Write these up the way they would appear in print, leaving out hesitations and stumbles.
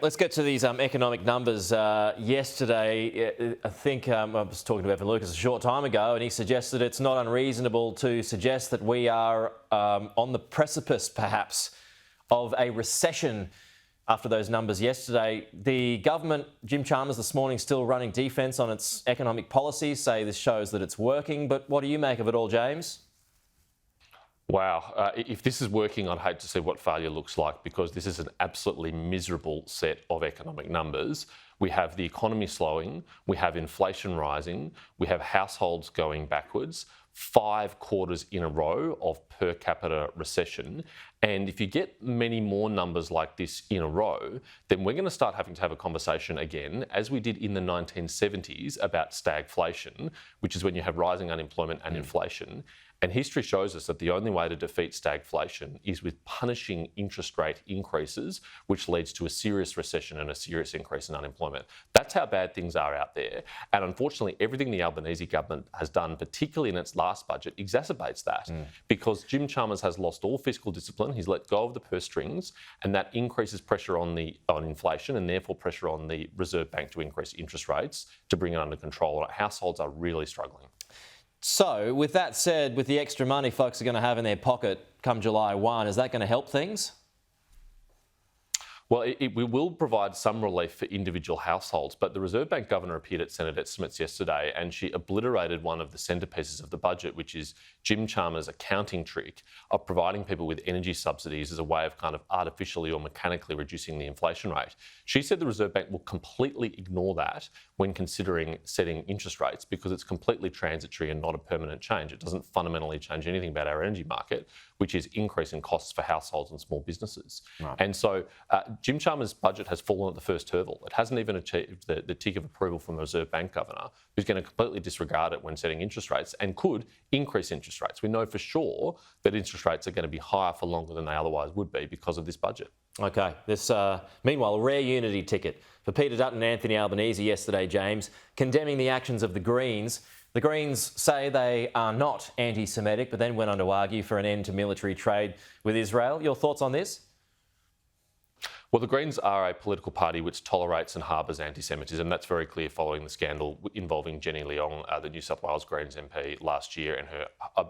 Let's get to these economic numbers. Yesterday, I think I was talking to Evan Lucas a short time ago, and he suggested it's not unreasonable to suggest that we are on the precipice, perhaps, of a recession after those numbers yesterday. The government, Jim Chalmers this morning, still running defence on its economic policies, say this shows that it's working. But what do you make of it all, James? Wow. If this is working, I'd hate to see what failure looks like, because this is an absolutely miserable set of economic numbers. We have the economy slowing, we have inflation rising, we have households going backwards, 5 quarters in a row of per capita recession. And if you get many more numbers like this in a row, then we're going to start having to have a conversation again, as we did in the 1970s, about stagflation, which is when you have rising unemployment and inflation. And history shows us that the only way to defeat stagflation is with punishing interest rate increases, which leads to a serious recession and a serious increase in unemployment. That's how bad things are out there. And unfortunately, everything the Albanese government has done, particularly in its last budget, exacerbates that. Because Jim Chalmers has lost all fiscal discipline. He's let go of the purse strings, and that increases pressure on inflation, and therefore pressure on the Reserve Bank to increase interest rates to bring it under control. And households are really struggling. So, with that said, with the extra money folks are going to have in their pocket come July 1, is that going to help things? Well, we will provide some relief for individual households, but the Reserve Bank Governor appeared at Senate estimates yesterday, and she obliterated one of the centrepieces of the budget, which is Jim Chalmers' accounting trick of providing people with energy subsidies as a way of kind of artificially or mechanically reducing the inflation rate. She said the Reserve Bank will completely ignore that when considering setting interest rates, because it's completely transitory and not a permanent change. It doesn't fundamentally change anything about our energy market, which is increasing costs for households and small businesses. Right. And so Jim Chalmers' budget has fallen at the first hurdle. It hasn't even achieved the tick of approval from the Reserve Bank Governor, who's going to completely disregard it when setting interest rates and could increase interest rates. We know for sure that interest rates are going to be higher for longer than they otherwise would be because of this budget. OK. This, meanwhile, a rare unity ticket for Peter Dutton and Anthony Albanese yesterday, James, condemning the actions of the Greens. The Greens say they are not anti-Semitic, but then went on to argue for an end to military trade with Israel. Your thoughts on this? Well, the Greens are a political party which tolerates and harbours anti-Semitism. That's very clear following the scandal involving Jenny Leong, the New South Wales Greens MP, last year, and her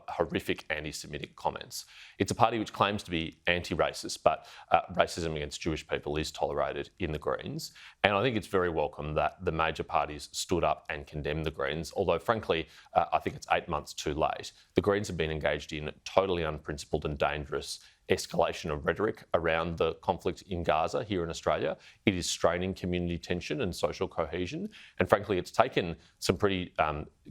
horrific anti-Semitic comments. It's a party which claims to be anti-racist, but racism against Jewish people is tolerated in the Greens. And I think it's very welcome that the major parties stood up and condemned the Greens, although, frankly, I think it's 8 months too late. The Greens have been engaged in totally unprincipled and dangerous escalation of rhetoric around the conflict in Gaza here in Australia. It is straining community tension and social cohesion. And frankly, it's taken some pretty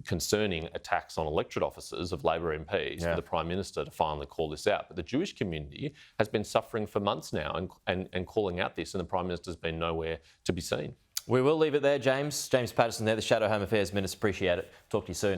concerning attacks on electorate offices of Labor MPs for the Prime Minister to finally call this out. But the Jewish community has been suffering for months now and calling out this, and the Prime Minister's been nowhere to be seen. We will leave it there, James. James Paterson there, the Shadow Home Affairs Minister. Appreciate it. Talk to you soon.